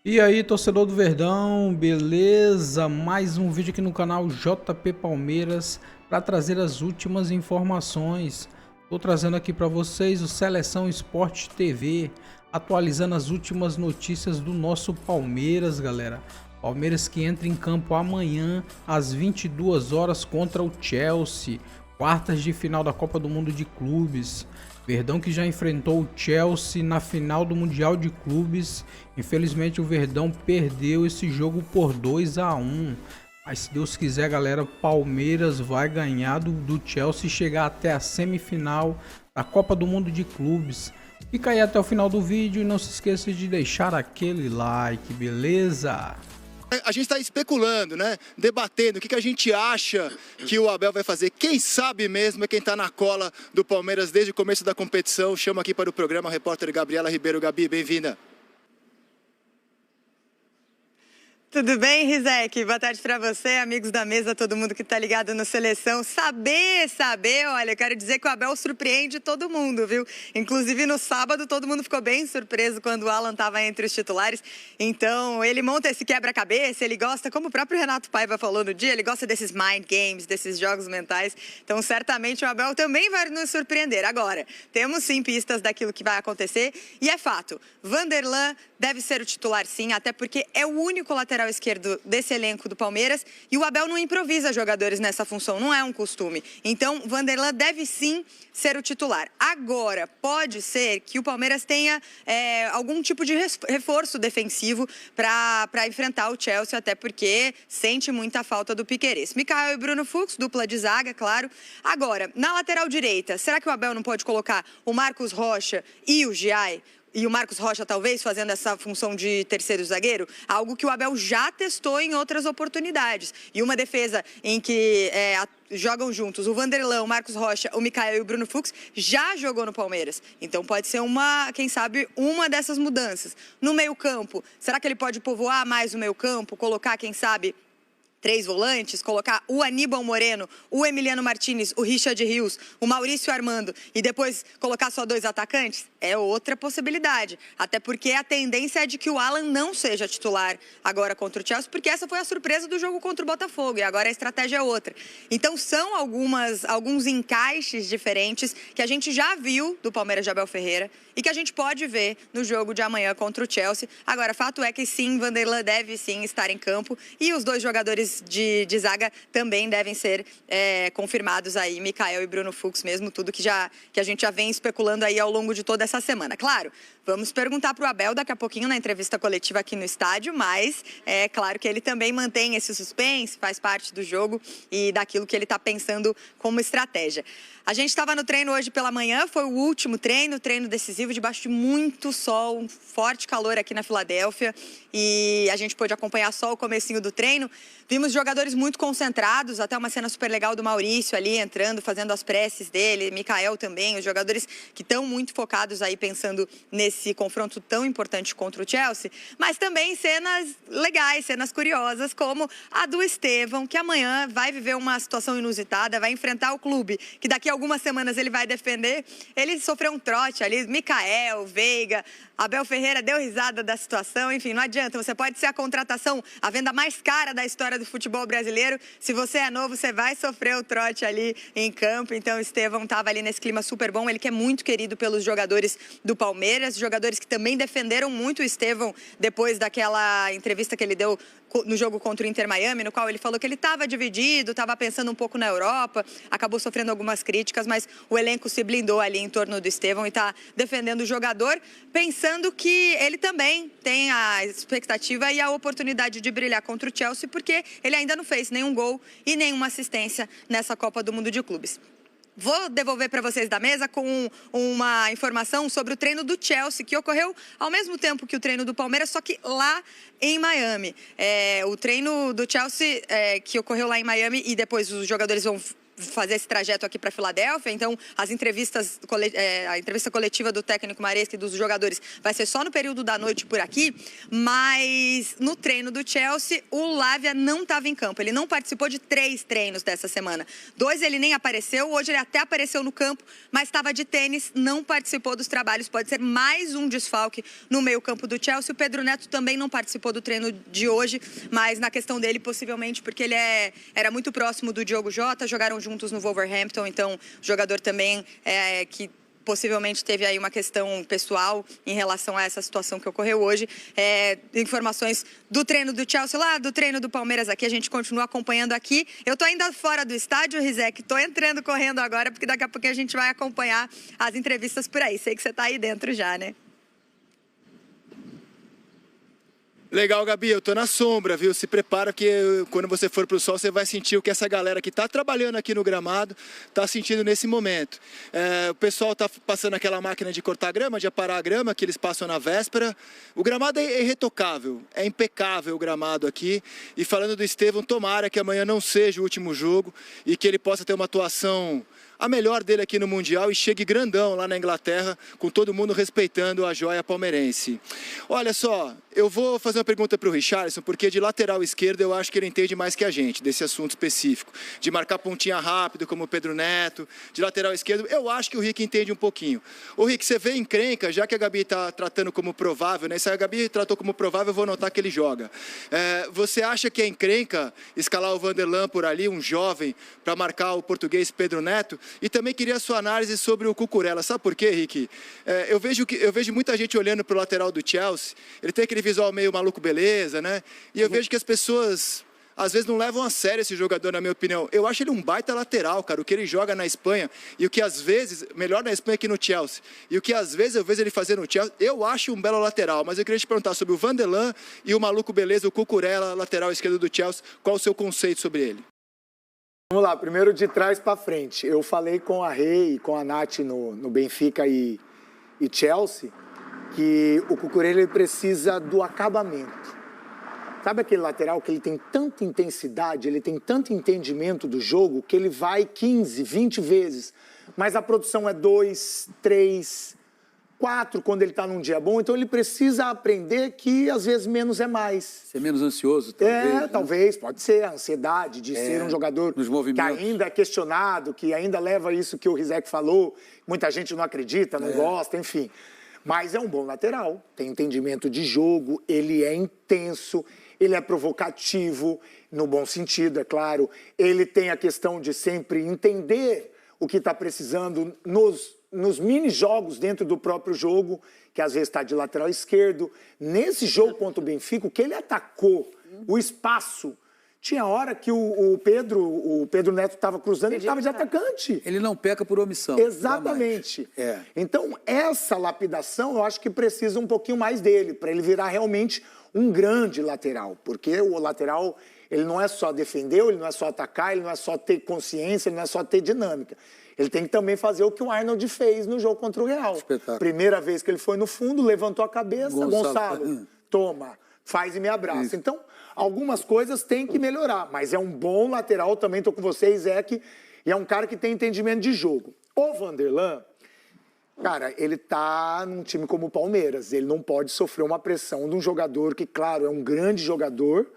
E aí, torcedor do Verdão, beleza? Mais um vídeo aqui no canal JP Palmeiras para trazer as últimas informações. Estou trazendo aqui para vocês o Seleção Esporte TV, atualizando as últimas notícias do nosso Palmeiras, galera. Palmeiras que entra em campo amanhã às 22 horas contra o Chelsea, quartas de final da Copa do Mundo de Clubes. Verdão que já enfrentou o Chelsea na final do Mundial de Clubes. Infelizmente o Verdão perdeu esse jogo por 2-1. Mas se Deus quiser, galera, Palmeiras vai ganhar do Chelsea e chegar até a semifinal da Copa do Mundo de Clubes. Fica aí até o final do vídeo e não se esqueça de deixar aquele like, beleza? A gente está especulando, né? Debatendo o que a gente acha que o Abel vai fazer. Quem sabe mesmo é quem está na cola do Palmeiras desde o começo da competição. Chamo aqui para o programa a repórter Gabriela Ribeiro. Gabi, bem-vinda. Tudo bem, Rizek? Boa tarde para você, amigos da mesa, todo mundo que tá ligado no Seleção. Saber, olha, eu quero dizer que o Abel surpreende todo mundo, viu? Inclusive no sábado todo mundo ficou bem surpreso quando o Alan tava entre os titulares. Então, ele monta esse quebra-cabeça, ele gosta, como o próprio Renato Paiva falou no dia, ele gosta desses mind games, desses jogos mentais. Então, certamente o Abel também vai nos surpreender. Agora, temos sim pistas daquilo que vai acontecer e é fato, Vanderlan deve ser o titular sim, até porque é o único lateral esquerdo desse elenco do Palmeiras e o Abel não improvisa jogadores nessa função, não é um costume. Então, Vanderlan deve sim ser o titular. Agora, pode ser que o Palmeiras tenha algum tipo de reforço defensivo para enfrentar o Chelsea, até porque sente muita falta do Piquerez. Mikael e Bruno Fux, dupla de zaga, claro. Agora, na lateral direita, será que o Abel não pode colocar o Marcos Rocha e o Giai? E o Marcos Rocha talvez fazendo essa função de terceiro zagueiro, algo que o Abel já testou em outras oportunidades. E uma defesa em que jogam juntos o Vanderlan, o Marcos Rocha, o Mikael e o Bruno Fux já jogou no Palmeiras. Então pode ser quem sabe, uma dessas mudanças. No meio-campo, será que ele pode povoar mais o meio-campo, colocar, quem sabe, 3 volantes, colocar o Aníbal Moreno, o Emiliano Martinez, o Richard Rios, o Maurício Armando e depois colocar só 2 atacantes? É outra possibilidade. Até porque a tendência é de que o Alan não seja titular agora contra o Chelsea, porque essa foi a surpresa do jogo contra o Botafogo e agora a estratégia é outra. Então são alguns encaixes diferentes que a gente já viu do Palmeiras de Abel Ferreira e que a gente pode ver no jogo de amanhã contra o Chelsea. Agora, fato é que sim, Vanderlan deve sim estar em campo e os 2 jogadores de zaga também devem ser confirmados aí, Mikael e Bruno Fux mesmo, tudo que a gente já vem especulando aí ao longo de toda essa semana. Claro, vamos perguntar para o Abel daqui a pouquinho na entrevista coletiva aqui no estádio, mas é claro que ele também mantém esse suspense, faz parte do jogo e daquilo que ele está pensando como estratégia. A gente estava no treino hoje pela manhã, foi o último treino decisivo, debaixo de muito sol, um forte calor aqui na Filadélfia e a gente pôde acompanhar só o comecinho do treino. Vimos jogadores muito concentrados, até uma cena super legal do Maurício ali entrando, fazendo as preces dele, Mikael também, os jogadores que estão muito focados aí pensando nesse confronto tão importante contra o Chelsea, mas também cenas legais, cenas curiosas, como a do Estevão, que amanhã vai viver uma situação inusitada, vai enfrentar o clube, que daqui a algumas semanas ele vai defender. Ele sofreu um trote ali, Mikael, Veiga, Abel Ferreira deu risada da situação, enfim, não adianta, você pode ser a contratação, a venda mais cara da história do futebol brasileiro, se você é novo, você vai sofrer o trote ali em campo, então o Estevão estava ali nesse clima super bom, ele que é muito querido pelos jogadores do Palmeiras, jogadores que também defenderam muito o Estevão depois daquela entrevista que ele deu no jogo contra o Inter Miami, no qual ele falou que ele estava dividido, estava pensando um pouco na Europa, acabou sofrendo algumas críticas, mas o elenco se blindou ali em torno do Estevão e está defendendo o jogador, pensando que ele também tem a expectativa e a oportunidade de brilhar contra o Chelsea, porque ele ainda não fez nenhum gol e nenhuma assistência nessa Copa do Mundo de Clubes. Vou devolver para vocês da mesa com uma informação sobre o treino do Chelsea, que ocorreu ao mesmo tempo que o treino do Palmeiras, só que lá em Miami. O treino do Chelsea que ocorreu lá em Miami e depois os jogadores vão fazer esse trajeto aqui para Filadélfia, então a entrevista coletiva do técnico Maresca e dos jogadores vai ser só no período da noite por aqui, mas no treino do Chelsea, o Lavia não estava em campo, ele não participou de 3 treinos dessa semana. 2 ele nem apareceu, hoje ele até apareceu no campo, mas estava de tênis, não participou dos trabalhos, pode ser mais um desfalque no meio-campo do Chelsea. O Pedro Neto também não participou do treino de hoje, mas na questão dele, possivelmente, porque ele era muito próximo do Diogo Jota, jogaram juntos no Wolverhampton, então o jogador também que possivelmente teve aí uma questão pessoal em relação a essa situação que ocorreu hoje. Informações do treino do Chelsea lá, do treino do Palmeiras aqui, a gente continua acompanhando aqui. Eu tô ainda fora do estádio, Rizek, tô entrando correndo agora, porque daqui a pouco a gente vai acompanhar as entrevistas por aí. Sei que você tá aí dentro já, né? Legal, Gabi, eu tô na sombra, viu? Se prepara que quando você for pro sol, você vai sentir o que essa galera que tá trabalhando aqui no gramado tá sentindo nesse momento. O pessoal tá passando aquela máquina de cortar grama, de aparar a grama, que eles passam na véspera. O gramado é irretocável, é impecável o gramado aqui. E falando do Estevão, tomara que amanhã não seja o último jogo e que ele possa ter uma atuação a melhor dele aqui no Mundial e chegue grandão lá na Inglaterra, com todo mundo respeitando a joia palmeirense. Olha só, eu vou fazer uma pergunta para o Richarlison, porque de lateral esquerdo eu acho que ele entende mais que a gente, desse assunto específico. De marcar pontinha rápido, como o Pedro Neto. De lateral esquerdo, eu acho que o Rick entende um pouquinho. Ô Rick, você vê encrenca, já que a Gabi está tratando como provável, né? Se a Gabi tratou como provável, eu vou notar que ele joga. Você acha que é encrenca escalar o Vanderlan por ali, um jovem, para marcar o português Pedro Neto? E também queria a sua análise sobre o Cucurella. Sabe por quê, Rick? Eu vejo muita gente olhando para o lateral do Chelsea. Ele tem aquele visual meio maluco beleza, né? E eu vejo que as pessoas, às vezes, não levam a sério esse jogador, na minha opinião. Eu acho ele um baita lateral, cara. O que ele joga na Espanha e o que, às vezes, melhor na Espanha que no Chelsea. E o que, às vezes, eu vejo ele fazer no Chelsea, eu acho um belo lateral. Mas eu queria te perguntar sobre o Vanderlan e o maluco beleza, o Cucurella, lateral esquerdo do Chelsea. Qual o seu conceito sobre ele? Vamos lá, primeiro de trás para frente. Eu falei com a Rei e com a Nath no Benfica e Chelsea que o Cucurella ele precisa do acabamento. Sabe aquele lateral que ele tem tanta intensidade, ele tem tanto entendimento do jogo que ele vai 15, 20 vezes, mas a produção é 2, 3, 4 quando ele está num dia bom, então ele precisa aprender que às vezes menos é mais. Ser menos ansioso, talvez. Né? Talvez, pode ser a ansiedade de ser um jogador que ainda é questionado, que ainda leva isso que o Rizek falou, muita gente não acredita, não gosta, enfim. Mas é um bom lateral, tem entendimento de jogo, ele é intenso, ele é provocativo, no bom sentido, é claro. Ele tem a questão de sempre entender o que está precisando nos mini-jogos dentro do próprio jogo, que às vezes está de lateral esquerdo. Nesse jogo contra o Benfica, o que ele atacou, o espaço, tinha hora que o Pedro Neto estava cruzando, ele estava de atacante. Ele não peca por omissão. Exatamente. Então, essa lapidação, eu acho que precisa um pouquinho mais dele, para ele virar realmente um grande lateral. Porque o lateral, ele não é só defender, ele não é só atacar, ele não é só ter consciência, ele não é só ter dinâmica. Ele tem que também fazer o que o Arnold fez no jogo contra o Real. Espetáculo. Primeira vez que ele foi no fundo, levantou a cabeça, Gonçalo, toma, faz e me abraça. Isso. Então, algumas coisas tem que melhorar, mas é um bom lateral, também estou com vocês, Zeke, e é um cara que tem entendimento de jogo. O Vanderlan, cara, ele tá num time como o Palmeiras, ele não pode sofrer uma pressão de um jogador que, claro, é um grande jogador,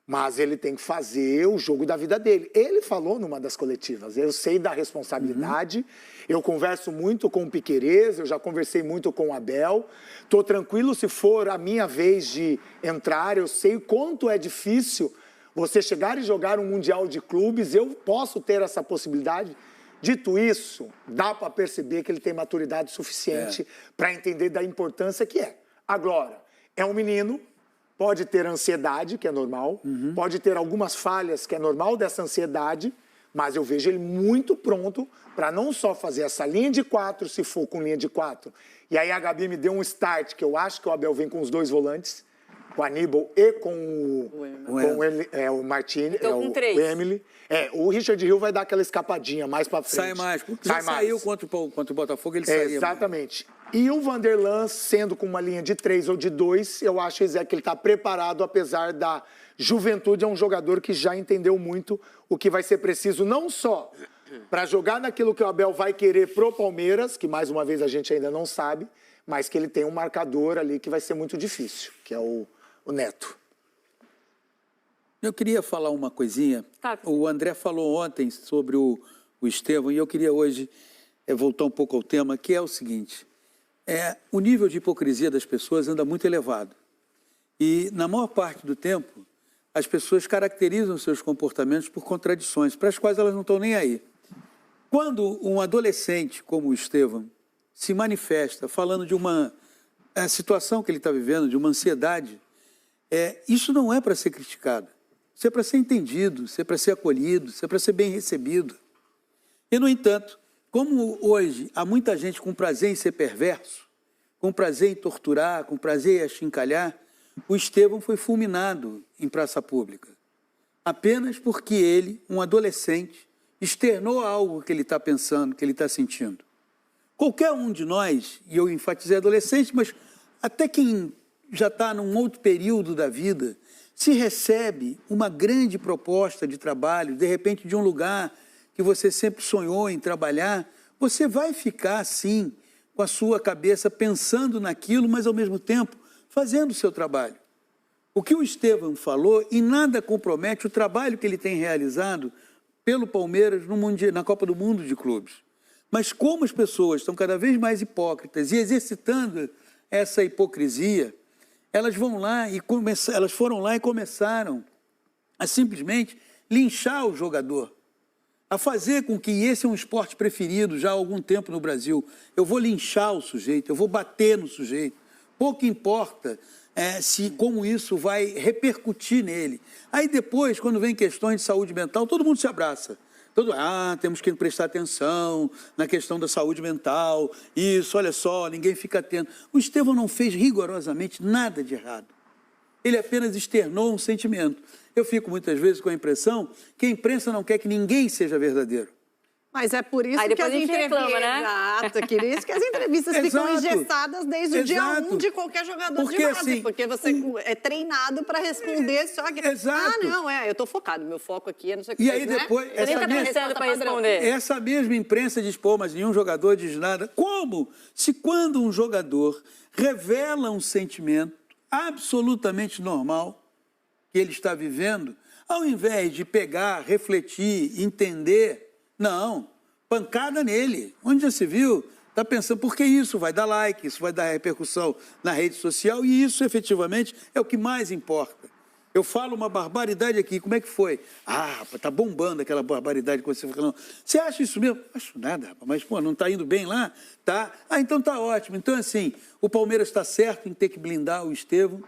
mas ele tem que fazer o jogo da vida dele. Ele falou numa das coletivas, eu sei da responsabilidade, eu converso muito com o Piquerez, eu já conversei muito com o Abel, estou tranquilo se for a minha vez de entrar, eu sei o quanto é difícil você chegar e jogar um Mundial de Clubes, eu posso ter essa possibilidade. Dito isso, dá para perceber que ele tem maturidade suficiente para entender da importância que é. Agora, é um menino, pode ter ansiedade, que é normal, pode ter algumas falhas, que é normal dessa ansiedade, mas eu vejo ele muito pronto para não só fazer essa linha de 4, se for com linha de 4. E aí a Gabi me deu um start, que eu acho que o Abel vem com os 2 volantes, com o Aníbal e com o Martini, então, com 3. o Emily. O Richard Hill vai dar aquela escapadinha mais para frente. Sai mais, porque sai mais. Saiu contra o Botafogo, ele saiu. Exatamente. E o Vanderlan, sendo com uma linha de 3 ou de 2, eu acho, Zé, que ele está preparado, apesar da juventude, é um jogador que já entendeu muito o que vai ser preciso, não só para jogar naquilo que o Abel vai querer pro Palmeiras, que mais uma vez a gente ainda não sabe, mas que ele tem um marcador ali que vai ser muito difícil, que é o Neto. Eu queria falar uma coisinha. Tá. O André falou ontem sobre o Estevão, e eu queria hoje voltar um pouco ao tema, que é o seguinte. O nível de hipocrisia das pessoas anda muito elevado. E, na maior parte do tempo, as pessoas caracterizam seus comportamentos por contradições, para as quais elas não estão nem aí. Quando um adolescente como o Estevão se manifesta falando de uma situação que ele está vivendo, de uma ansiedade, isso não é para ser criticado. Isso é para ser entendido, isso é para ser acolhido, isso é para ser bem recebido. E, no entanto, como hoje há muita gente com prazer em ser perverso, com prazer em torturar, com prazer em achincalhar, o Estevão foi fulminado em praça pública. Apenas porque ele, um adolescente, externou algo que ele está pensando, que ele está sentindo. Qualquer um de nós, e eu enfatizei adolescente, mas até quem já está num outro período da vida, se recebe uma grande proposta de trabalho, de repente de um lugar que você sempre sonhou em trabalhar, você vai ficar, sim, com a sua cabeça pensando naquilo, mas, ao mesmo tempo, fazendo o seu trabalho. O que o Estevão falou, e nada compromete o trabalho que ele tem realizado pelo Palmeiras na Copa do Mundo de Clubes. Mas como as pessoas estão cada vez mais hipócritas e exercitando essa hipocrisia, elas foram lá e começaram a simplesmente linchar o jogador, a fazer com que esse é um esporte preferido já há algum tempo no Brasil. Eu vou linchar o sujeito, eu vou bater no sujeito. Pouco importa como isso vai repercutir nele. Aí depois, quando vem questões de saúde mental, todo mundo se abraça. Temos que prestar atenção na questão da saúde mental, isso, olha só, ninguém fica atento. O Estevão não fez rigorosamente nada de errado. Ele apenas externou um sentimento. Eu fico muitas vezes com a impressão que a imprensa não quer que ninguém seja verdadeiro. Mas é por isso que as entrevistas... reclama, né? Exato, por isso que as entrevistas ficam engessadas desde o dia 1 de qualquer jogador de base. Assim, porque você é treinado para responder só que... Exato. Eu estou focado, meu foco aqui é não sei o que. E aí depois... Essa mesma imprensa diz, mas nenhum jogador diz nada. Como? Se quando um jogador revela um sentimento absolutamente normal que ele está vivendo, ao invés de pegar, refletir, entender... Não, pancada nele. Onde já se viu? Está pensando, porque isso vai dar like, isso vai dar repercussão na rede social e isso, efetivamente, é o que mais importa. Eu falo uma barbaridade aqui, como é que foi? Está bombando aquela barbaridade que você falou. Você acha isso mesmo? Acho nada, mas, não está indo bem lá? Tá. Então está ótimo. Então, assim, o Palmeiras está certo em ter que blindar o Estevão.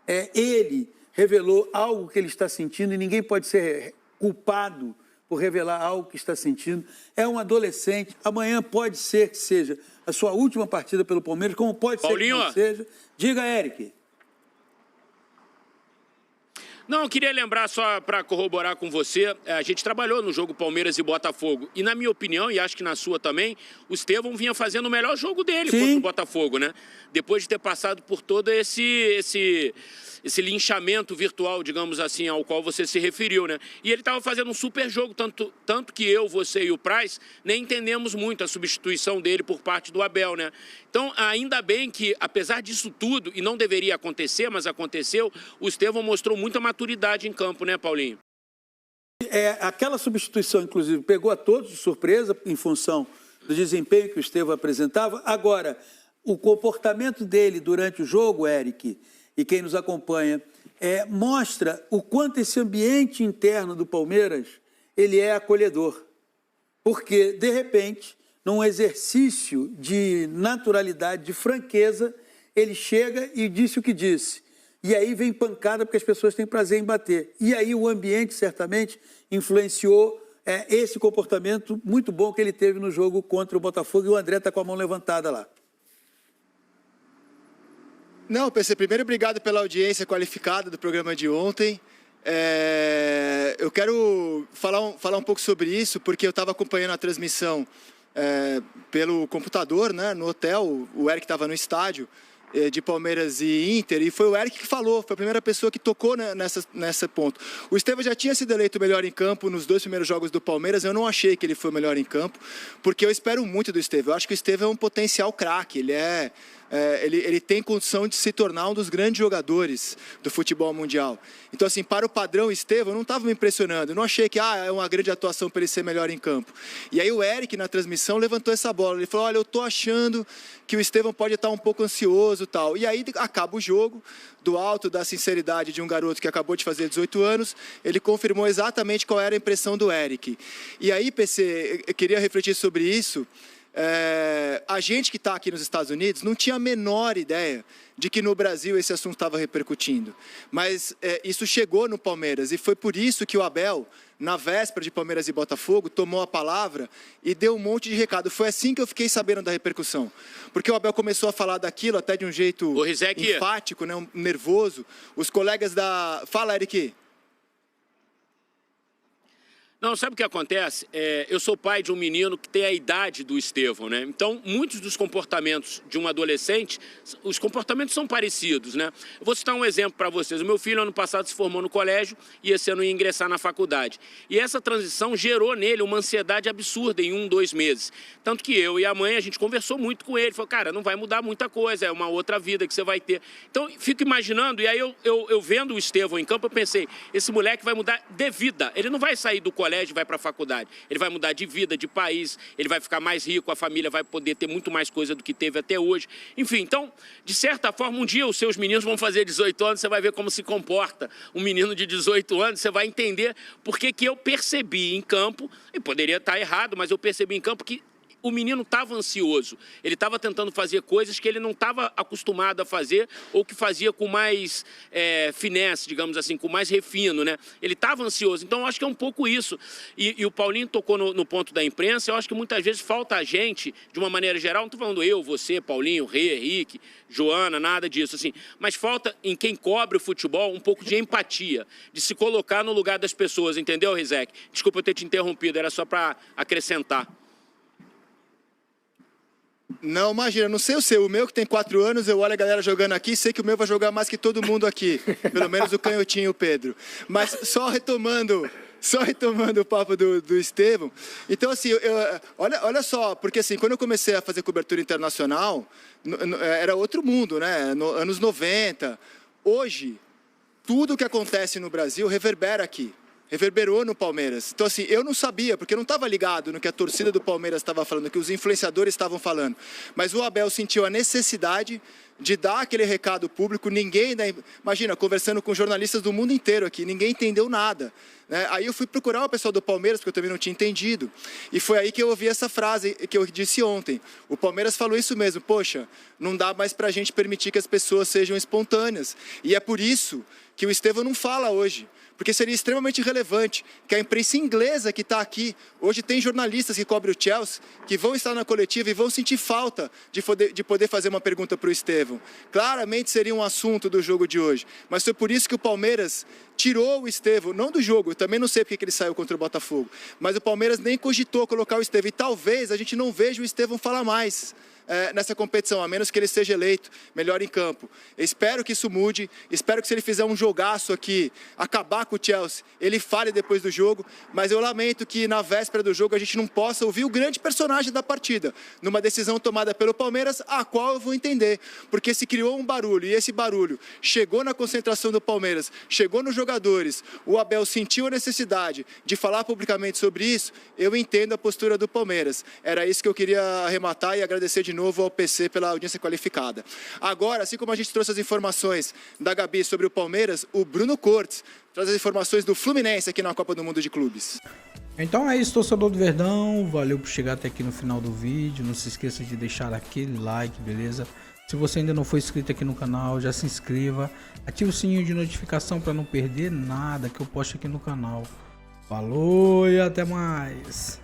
Ele revelou algo que ele está sentindo e ninguém pode ser culpado por revelar algo que está sentindo. É um adolescente, amanhã pode ser que seja a sua última partida pelo Palmeiras, como pode Paulinho, ser que não seja. Diga, Eric. Não, eu queria lembrar só para corroborar com você, a gente trabalhou no jogo Palmeiras e Botafogo, e na minha opinião, e acho que na sua também, o Estevão vinha fazendo o melhor jogo dele contra o Botafogo, né? Depois de ter passado por todo esse linchamento virtual, digamos assim, ao qual você se referiu, né? E ele estava fazendo um super jogo, tanto que eu, você e o Praz nem entendemos muito a substituição dele por parte do Abel, né? Então, ainda bem que, apesar disso tudo, e não deveria acontecer, mas aconteceu, o Estevão mostrou muita maturidade em campo, né, Paulinho? Aquela substituição, inclusive, pegou a todos de surpresa em função do desempenho que o Estevão apresentava. Agora, o comportamento dele durante o jogo, Eric, e quem nos acompanha, mostra o quanto esse ambiente interno do Palmeiras ele é acolhedor. Porque, de repente, num exercício de naturalidade, de franqueza, ele chega e disse o que disse. E aí vem pancada porque as pessoas têm prazer em bater. E aí o ambiente, certamente, influenciou esse comportamento muito bom que ele teve no jogo contra o Botafogo. E o André está com a mão levantada lá. Não, PC, primeiro, obrigado pela audiência qualificada do programa de ontem. Eu quero falar um pouco sobre isso, porque eu estava acompanhando a transmissão pelo computador, né, no hotel. O Eric estava no estádio de Palmeiras e Inter, e foi o Eric que falou, foi a primeira pessoa que tocou nesse ponto. O Estevão já tinha sido eleito melhor em campo nos 2 primeiros jogos do Palmeiras, eu não achei que ele foi o melhor em campo, porque eu espero muito do Estevão. Eu acho que o Estevão é um potencial craque, ele tem condição de se tornar um dos grandes jogadores do futebol mundial. Então, assim, para o padrão Estevão, não estava me impressionando. Eu não achei que é uma grande atuação para ele ser melhor em campo. E aí o Eric, na transmissão, levantou essa bola. Ele falou, olha, eu estou achando que o Estevão pode estar um pouco ansioso e tal. E aí acaba o jogo, do alto da sinceridade de um garoto que acabou de fazer 18 anos, ele confirmou exatamente qual era a impressão do Eric. E aí, PC, eu queria refletir sobre isso. A gente que está aqui nos Estados Unidos não tinha a menor ideia de que no Brasil esse assunto estava repercutindo. Mas isso chegou no Palmeiras e foi por isso que o Abel, na véspera de Palmeiras e Botafogo, tomou a palavra e deu um monte de recado. Foi assim que eu fiquei sabendo da repercussão. Porque o Abel começou a falar daquilo até de um jeito enfático, né, nervoso. Os colegas da... Fala, Eric. Não, sabe o que acontece? Eu sou pai de um menino que tem a idade do Estevão, né? Então, muitos dos comportamentos de um adolescente, os comportamentos são parecidos, né? Eu vou citar um exemplo para vocês. O meu filho, ano passado, se formou no colégio e esse ano ia ingressar na faculdade. E essa transição gerou nele uma ansiedade absurda em 1, 2 meses. Tanto que eu e a mãe, a gente conversou muito com ele. Falou, cara, não vai mudar muita coisa, é uma outra vida que você vai ter. Então, fico imaginando, e aí eu vendo o Estevão em campo, eu pensei, esse moleque vai mudar de vida. Ele não vai sair do colégio e vai para a faculdade. Ele vai mudar de vida, de país, ele vai ficar mais rico, a família vai poder ter muito mais coisa do que teve até hoje. Enfim, então, de certa forma, um dia os seus meninos vão fazer 18 anos, você vai ver como se comporta um menino de 18 anos, você vai entender por que eu percebi em campo, e poderia estar errado, mas eu percebi em campo que o menino estava ansioso, ele estava tentando fazer coisas que ele não estava acostumado a fazer ou que fazia com mais finesse, digamos assim, com mais refino, né? Ele estava ansioso, então eu acho que é um pouco isso. E o Paulinho tocou no ponto da imprensa, eu acho que muitas vezes falta a gente, de uma maneira geral, não estou falando eu, você, Paulinho, Rê, Henrique, Joana, nada disso, assim, mas falta em quem cobre o futebol um pouco de empatia, de se colocar no lugar das pessoas, entendeu, Rizek? Desculpa eu ter te interrompido, era só para acrescentar. Não, imagina, não sei o seu. O meu que tem 4 anos, eu olho a galera jogando aqui, sei que o meu vai jogar mais que todo mundo aqui. Pelo menos o canhotinho e o Pedro. Mas só retomando o papo do Estevão. Então, assim, olha só, porque assim, quando eu comecei a fazer cobertura internacional, era outro mundo, né? Anos 90. Hoje, tudo o que acontece no Brasil reverbera aqui. Reverberou no Palmeiras. Então, assim, eu não sabia, porque eu não estava ligado no que a torcida do Palmeiras estava falando, no que os influenciadores estavam falando. Mas o Abel sentiu a necessidade de dar aquele recado público. Imagina, conversando com jornalistas do mundo inteiro aqui, ninguém entendeu nada. Né? Aí eu fui procurar o pessoal do Palmeiras, porque eu também não tinha entendido. E foi aí que eu ouvi essa frase que eu disse ontem. O Palmeiras falou isso mesmo. Poxa, não dá mais para a gente permitir que as pessoas sejam espontâneas. E é por isso que o Estevão não fala hoje. Porque seria extremamente relevante que a imprensa inglesa que está aqui, hoje tem jornalistas que cobrem o Chelsea, que vão estar na coletiva e vão sentir falta de poder fazer uma pergunta para o Estevão. Claramente seria um assunto do jogo de hoje, mas foi por isso que o Palmeiras tirou o Estevão, não do jogo, eu também não sei porque ele saiu contra o Botafogo, mas o Palmeiras nem cogitou colocar o Estevão, e talvez a gente não veja o Estevão falar mais nessa competição, a menos que ele seja eleito melhor em campo. Eu espero que isso mude, espero que se ele fizer um jogaço aqui, acabar com o Chelsea, ele fale depois do jogo, mas eu lamento que na véspera do jogo a gente não possa ouvir o grande personagem da partida, numa decisão tomada pelo Palmeiras, a qual eu vou entender, porque se criou um barulho, e esse barulho chegou na concentração do Palmeiras, chegou nos jogadores, o Abel sentiu a necessidade de falar publicamente sobre isso, eu entendo a postura do Palmeiras. Era isso que eu queria arrematar e agradecer de novo ao PC pela audiência qualificada. Agora, assim como a gente trouxe as informações da Gabi sobre o Palmeiras, o Bruno Cortes traz as informações do Fluminense aqui na Copa do Mundo de Clubes. Então é isso, torcedor do Verdão, valeu por chegar até aqui no final do vídeo, não se esqueça de deixar aquele like, beleza? Se você ainda não for inscrito aqui no canal, já se inscreva, ative o sininho de notificação para não perder nada que eu posto aqui no canal. Falou e até mais!